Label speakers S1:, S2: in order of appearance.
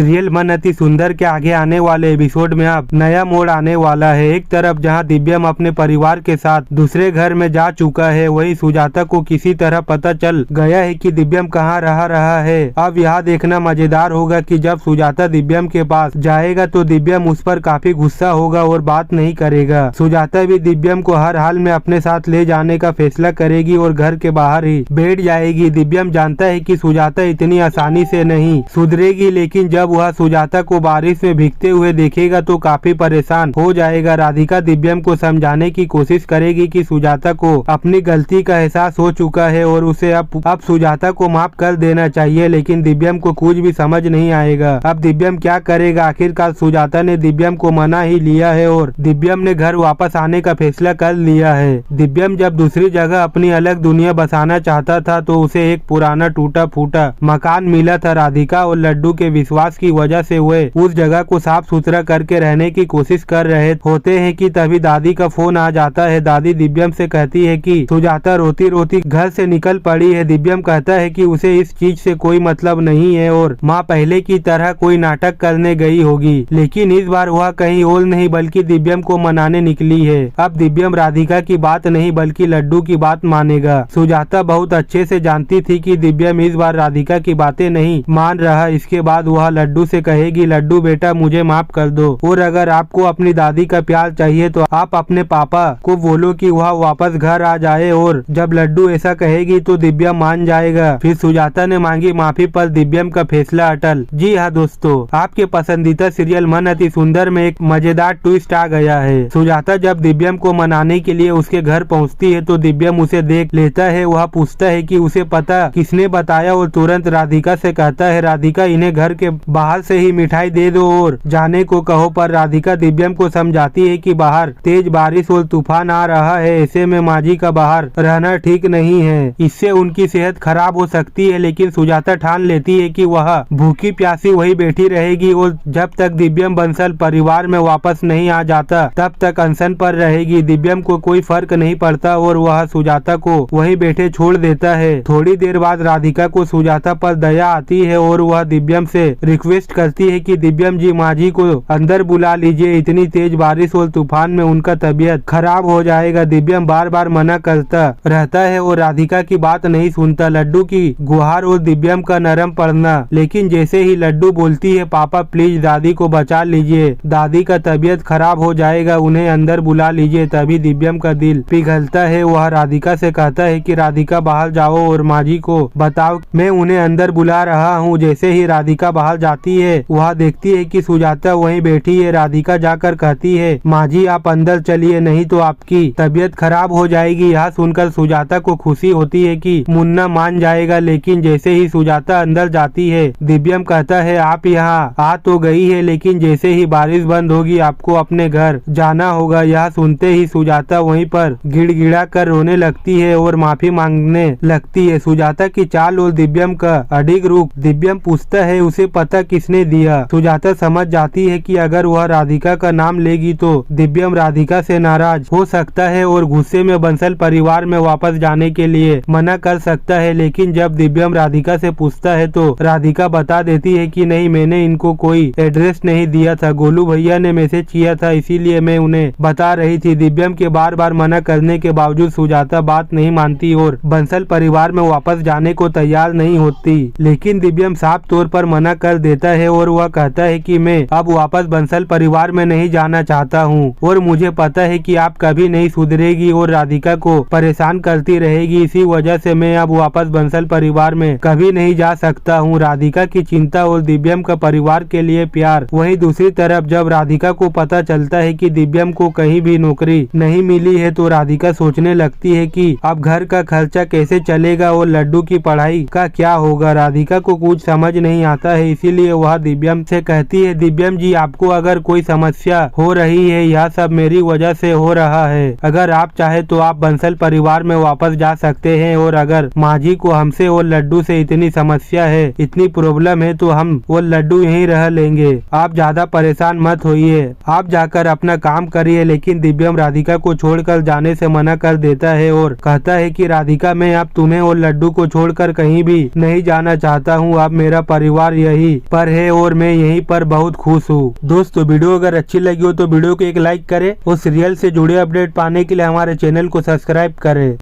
S1: Serial मन अति सुंदर के आगे आने वाले एपिसोड में अब नया मोड़ आने वाला है। एक तरफ जहां दिव्यम अपने परिवार के साथ दूसरे घर में जा चुका है, वही सुजाता को किसी तरह पता चल गया है कि दिव्यम कहां रहा है। अब यह देखना मजेदार होगा कि जब सुजाता दिव्यम के पास जाएगा तो दिव्यम उस पर काफी गुस्सा होगा और बात नहीं करेगा। सुजाता भी दिव्यम को हर हाल में अपने साथ ले जाने का फैसला करेगी और घर के बाहर ही बैठ जाएगी। दिव्यम जानता है कि सुजाता इतनी आसानी से नहीं सुधरेगी, लेकिन जब वह सुजाता को बारिश में भीगते हुए देखेगा तो काफी परेशान हो जाएगा। राधिका दिव्यम को समझाने की कोशिश करेगी कि सुजाता को अपनी गलती का एहसास हो चुका है और उसे अब सुजाता को माफ कर देना चाहिए, लेकिन दिव्यम को कुछ भी समझ नहीं आएगा। अब दिव्यम क्या करेगा? आखिरकार सुजाता ने दिव्यम को मना ही लिया है और दिव्यम ने घर वापस आने का फैसला कर लिया है। दिव्यम जब दूसरी जगह अपनी अलग दुनिया बसाना चाहता था तो उसे एक पुराना टूटा फूटा मकान मिला था। राधिका और लड्डू के विश्वास की वजह से वे उस जगह को साफ सुथरा करके रहने की कोशिश कर रहे होते हैं कि तभी दादी का फोन आ जाता है। दादी दिव्यम से कहती है कि सुजाता रोती रोती घर से निकल पड़ी है। दिव्यम कहता है कि उसे इस चीज से कोई मतलब नहीं है और माँ पहले की तरह कोई नाटक करने गई होगी, लेकिन इस बार वह कहीं और नहीं बल्कि दिव्यम को मनाने निकली है। अब दिव्यम राधिका की बात नहीं बल्कि लड्डू की बात मानेगा। सुजाता बहुत अच्छे से जानती थी कि दिव्यम इस बार राधिका की बातें नहीं मान रहा। इसके बाद वह लड्डू से कहेगी, लड्डू बेटा मुझे माफ कर दो और अगर आपको अपनी दादी का प्यार चाहिए तो आप अपने पापा को बोलो कि वह वापस घर आ जाए। और जब लड्डू ऐसा कहेगी तो दिव्यम मान जाएगा। फिर सुजाता ने मांगी माफी पर दिव्यम का फैसला अटल। जी हाँ दोस्तों, आपके पसंदीदा सीरियल मन अति सुंदर में एक मजेदार ट्विस्ट आ गया है। सुजाता जब दिव्यम को मनाने के लिए उसके घर पहुँचती है तो दिव्यम उसे देख लेता है। वह पूछता है कि उसे पता किसने बताया और तुरंत राधिका से कहता है, राधिका इन्हें घर के बाहर से ही मिठाई दे दो और जाने को कहो। पर राधिका दिव्यम को समझाती है कि बाहर तेज बारिश और तूफान आ रहा है, ऐसे में माँ जी का बाहर रहना ठीक नहीं है, इससे उनकी सेहत खराब हो सकती है। लेकिन सुजाता ठान लेती है कि वह भूखी प्यासी वही बैठी रहेगी और जब तक दिव्यम बंसल परिवार में वापस नहीं आ जाता तब तक अनशन पर रहेगी। दिव्यम को कोई फर्क नहीं पड़ता और वह सुजाता को वही बैठे छोड़ देता है। थोड़ी देर बाद राधिका को सुजाता पर दया आती है और वह दिव्यम से रिक्वेस्ट करती है कि दिव्यम जी माँ जी को अंदर बुला लीजिए, इतनी तेज बारिश और तूफान में उनका तबीयत खराब हो जाएगा। दिव्यम बार बार मना करता रहता है और राधिका की बात नहीं सुनता। लड्डू की गुहार और दिव्यम का नरम पड़ना, लेकिन जैसे ही लड्डू बोलती है पापा प्लीज दादी को बचा लीजिए, दादी का तबीयत खराब हो जाएगा, उन्हें अंदर बुला लीजिए, तभी दिव्यम का दिल पिघलता है। वह राधिका से कहता है कि राधिका बाहर जाओ और माँ जी को बताओ मैं उन्हें अंदर बुला रहा हूँ। जैसे ही राधिका बाहर जाती है वह देखती है कि सुजाता वहीं बैठी है। राधिका जाकर कहती है, माँ जी आप अंदर चलिए नहीं तो आपकी तबीयत खराब हो जाएगी। यह सुनकर सुजाता को खुशी होती है कि मुन्ना मान जाएगा, लेकिन जैसे ही सुजाता अंदर जाती है दिव्यम कहता है आप यहाँ आ तो गई है, लेकिन जैसे ही बारिश बंद होगी आपको अपने घर जाना होगा। यह सुनते ही सुजाता वहीं पर गिड़गिड़ा कर रोने लगती है और माफी मांगने लगती है। सुजाता की चाल और दिव्यम का अडिग रूप। दिव्यम पूछता है उसे पता किसने दिया। सुजाता समझ जाती है कि अगर वह राधिका का नाम लेगी तो दिव्यम राधिका से नाराज हो सकता है और गुस्से में बंसल परिवार में वापस जाने के लिए मना कर सकता है। लेकिन जब दिव्यम राधिका से पूछता है तो राधिका बता देती है कि नहीं मैंने इनको कोई एड्रेस नहीं दिया था, गोलू भैया ने मैसेज किया था इसीलिए मैं उन्हें बता रही थी। दिव्यम के बार बार मना करने के बावजूद सुजाता बात नहीं मानती और बंसल परिवार में वापस जाने को तैयार नहीं होती। लेकिन दिव्यम साफ तौर पर मना कर देता है और वह कहता है कि मैं अब वापस बंसल परिवार में नहीं जाना चाहता हूँ और मुझे पता है कि आप कभी नहीं सुधरेगी और राधिका को परेशान करती रहेगी, इसी वजह से मैं अब वापस बंसल परिवार में कभी नहीं जा सकता हूँ। राधिका की चिंता और दिव्यम का परिवार के लिए प्यार। वहीं दूसरी तरफ जब राधिका को पता चलता है कि दिव्यम को कहीं भी नौकरी नहीं मिली है तो राधिका सोचने लगती है कि अब घर का खर्चा कैसे चलेगा और लड्डू की पढ़ाई का क्या होगा। राधिका को कुछ समझ नहीं आता है, इसीलिए वह दिव्यम से कहती है, दिव्यम जी आपको अगर कोई समस्या हो रही है यह सब मेरी वजह से हो रहा है, अगर आप चाहे तो आप बंसल परिवार में वापस जा सकते हैं और अगर माँ जी को हमसे और लड्डू से इतनी समस्या है, इतनी प्रॉब्लम है तो हम और लड्डू यहीं रह लेंगे, आप ज्यादा परेशान मत होइए, आप जाकर अपना काम करिए। लेकिन दिव्यम राधिका को छोड़कर जाने से मना कर देता है और कहता है कि राधिका मैं अब तुम्हें और लड्डू को छोड़कर कहीं भी नहीं जाना चाहता हूँ, अब मेरा परिवार यही पर है और मैं यहीं पर बहुत खुश हूँ। दोस्तों वीडियो अगर अच्छी लगी हो तो वीडियो को एक लाइक करें और सीरियल से जुड़े अपडेट पाने के लिए हमारे चैनल को सब्सक्राइब करें।